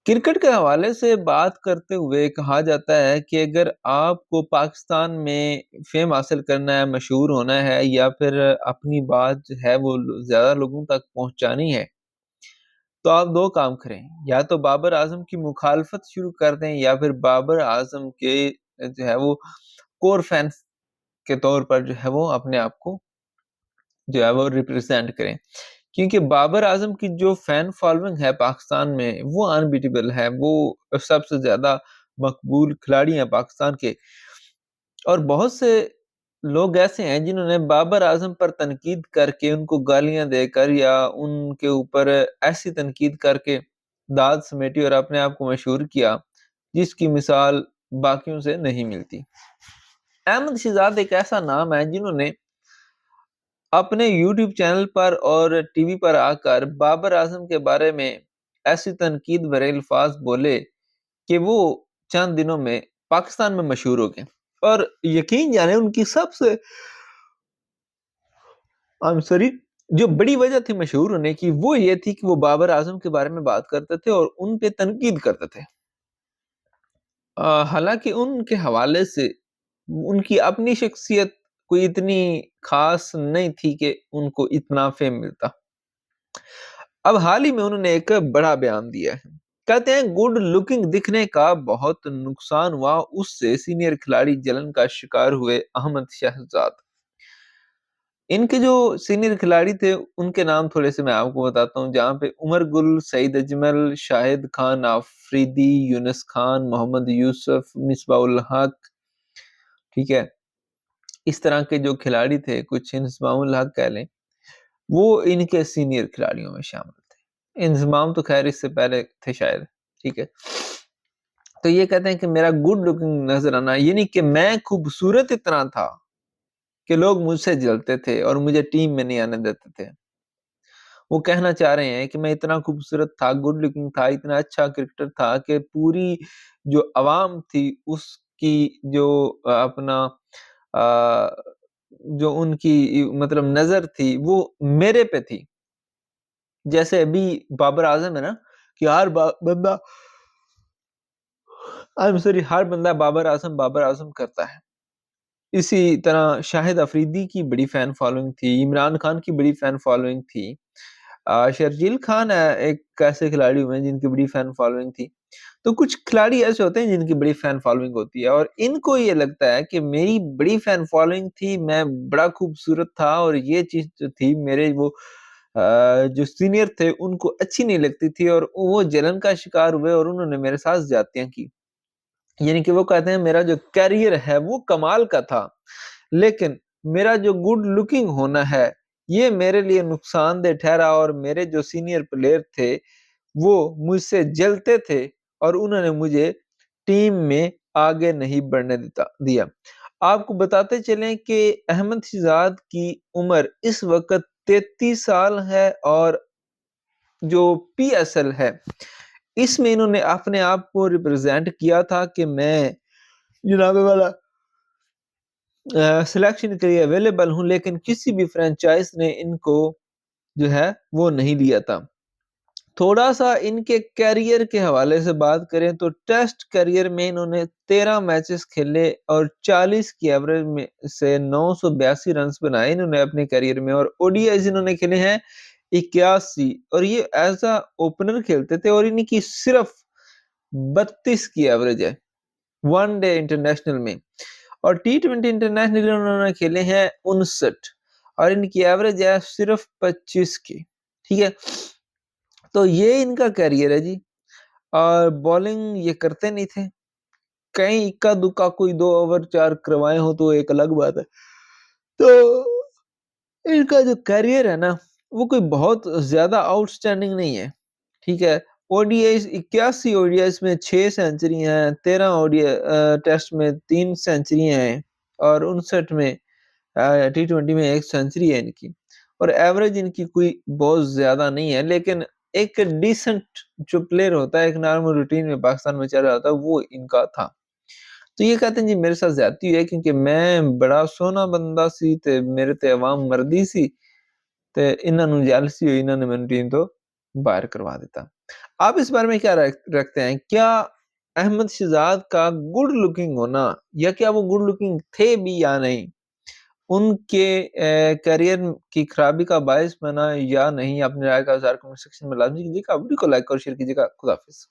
Cricket کے حوالے سے بات کرتے ہوئے کہا جاتا ہے کہ اگر آپ کو پاکستان میں فیم حاصل کرنا ہے، مشہور ہونا ہے یا پھر اپنی بات جو ہے وہ زیادہ لوگوں تک پہنچانی ہے، تو آپ دو کام کریں۔ یا تو بابر اعظم کی مخالفت شروع کر دیں یا پھر بابر اعظم کے جو ہے وہ کور فینس کے طور پر جو ہے وہ اپنے آپ کو جو ہے وہ ریپرزینٹ کریں، کیونکہ بابر اعظم کی جو فین فالوئنگ ہے پاکستان میں وہ انبیٹیبل ہے، وہ سب سے زیادہ مقبول کھلاڑی ہیں پاکستان کے، اور بہت سے لوگ ایسے ہیں جنہوں نے بابر اعظم پر تنقید کر کے، ان کو گالیاں دے کر یا ان کے اوپر ایسی تنقید کر کے داد سمیٹی اور اپنے آپ کو مشہور کیا جس کی مثال باقیوں سے نہیں ملتی۔ احمد شہزاد ایک ایسا نام ہے جنہوں نے اپنے یوٹیوب چینل پر اور ٹی وی پر آ کر بابر اعظم کے بارے میں ایسی تنقید بھرے الفاظ بولے کہ وہ چند دنوں میں پاکستان میں مشہور ہو گئے، اور یقین جانے ان کی سب سے جو بڑی وجہ تھی مشہور ہونے کی وہ یہ تھی کہ وہ بابر اعظم کے بارے میں بات کرتے تھے اور ان پہ تنقید کرتے تھے۔ حالانکہ ان کے حوالے سے ان کی اپنی شخصیت کوئی اتنی خاص نہیں تھی کہ ان کو اتنا فیم ملتا۔ اب حال ہی میں انہوں نے ایک بڑا بیان دیا ہے، کہتے ہیں گڈ لکنگ دکھنے کا بہت نقصان ہوا اس سے سینئر کھلاڑی جلن کا شکار ہوئے احمد شہزاد۔ ان کے جو سینئر کھلاڑی تھے ان کے نام تھوڑے سے میں آپ کو بتاتا ہوں، جہاں پہ عمر گل، سعید اجمل، شاہد خان آفریدی، یونس خان، محمد یوسف، مصباح الحق، ٹھیک ہے، اس طرح کے جو کھلاڑی تھے، کچھ انضمام الحق کہہ لیں، وہ ان کے سینئر کھلاڑیوں میں شامل تھے۔ انضمام تو خیر اس سے پہلے تھے شاید، ٹھیک ہے۔ تو یہ کہتے ہیں کہ میرا گڈ لکنگ نظر آنا، یعنی کہ میں خوبصورت اتنا تھا کہ لوگ مجھ سے جلتے تھے اور مجھے ٹیم میں نہیں آنے دیتے تھے۔ وہ کہنا چاہ رہے ہیں کہ میں اتنا خوبصورت تھا، گڈ لکنگ تھا، اتنا اچھا کرکٹر تھا کہ پوری جو عوام تھی اس کی جو اپنا جو ان کی مطلب نظر تھی وہ میرے پہ تھی۔ جیسے ابھی بابر اعظم ہے نا کہ ہر بندہ بابر اعظم کرتا ہے، اسی طرح شاہد افریدی کی بڑی فین فالوئنگ تھی، عمران خان کی بڑی فین فالوئنگ تھی، شرجیل خان ایک ایسے کھلاڑی ہوئے ہیں جن کی بڑی فین فالوئنگ تھی۔ تو کچھ کھلاڑی ایسے ہوتے ہیں جن کی بڑی فین فالوئنگ ہوتی ہے اور ان کو یہ لگتا ہے کہ میری بڑی فین فالوئنگ تھی، میں بڑا خوبصورت تھا، اور یہ چیز جو تھی میرے وہ جو سینئر تھے ان کو اچھی نہیں لگتی تھی اور وہ جلن کا شکار ہوئے اور انہوں نے میرے ساتھ زیادتیاں کی۔ یعنی کہ وہ کہتے ہیں میرا جو کیریئر ہے وہ کمال کا تھا، لیکن میرا جو گڈ لکنگ ہونا ہے یہ میرے لیے نقصان دہ ٹھہرا، اور میرے جو سینئر پلیئر تھے وہ مجھ سے جلتے تھے اور انہوں نے مجھے ٹیم میں آگے نہیں بڑھنے دیا۔ آپ کو بتاتے چلیں کہ احمد شہزاد کی عمر اس وقت 33 سال ہے، اور جو پی ایس ایل ہے اس میں انہوں نے اپنے آپ کو ریپرزینٹ کیا تھا کہ میں جناب والا سلیکشن کے لیے اویلیبل ہوں، لیکن کسی بھی فرینچائز نے ان کو جو ہے وہ نہیں لیا تھا۔ تھوڑا سا ان کے کیریئر کے حوالے سے بات کریں تو ٹیسٹ کیریئر میں انہوں نے 13 میچز کھیلے اور 40 کی ایوریج میں سے 982 رنز بنائے انہوں نے اپنے کیریئر میں، اور او ڈی آئیز انہوں نے کھیلے ہیں 81، اور یہ ایز اے اوپنر کھیلتے تھے، اور ان کی صرف 32 کی ایوریج ہے ون ڈے انٹرنیشنل میں، اور T20 انٹرنیشنل انہوں نے کھیلے ہیں 59 اور ان کی ایوریج ہے صرف 25 کی، ٹھیک ہے۔ تو یہ ان کا کیریئر ہے جی، اور بولنگ یہ کرتے نہیں تھے، کہیں اکا دکا کوئی 2 اوور 4 کروائے ہو تو ایک الگ بات ہے۔ تو ان کا جو کیریئر ہے نا وہ کوئی بہت زیادہ آؤٹ سٹینڈنگ نہیں ہے، ٹھیک ہے۔ ODIs 81 ODIs میں 6 سینچری ہیں، 13 او ڈی ٹیسٹ میں 3 سینچری ہیں، اور 59 میں T20 میں 1 سینچری ہے ان کی، اور ایوریج ان کی کوئی بہت زیادہ نہیں ہے، لیکن ایک ڈیسنٹ جو پلیئر ہوتا ہے ایک نارمل روٹین میں پاکستان میں چل رہا ہوتا ہے وہ ان کا تھا۔ تو یہ کہتے ہیں جی میرے ساتھ زیادتی ہوئی ہے کیونکہ میں بڑا سونا بندہ سی تے میرے تے عوام مردی سی تے انہاں نوں جیلسی ہوئی، انہاں نے مینوں ٹیم تو باہر کروا دیتا۔ آپ اس بارے میں کیا رکھتے ہیں؟ کیا احمد شہزاد کا گڈ لکنگ ہونا، یا کیا وہ گڈ لکنگ تھے بھی یا نہیں، ان کے کیریئر کی خرابی کا باعث بنا یا نہیں؟ اپنی رائے کا اظہار کمنٹ سیکشن میں لازمی کیجیے گا، ویڈیو کو لائک اور شیئر کیجیے گا۔ خدا حافظ۔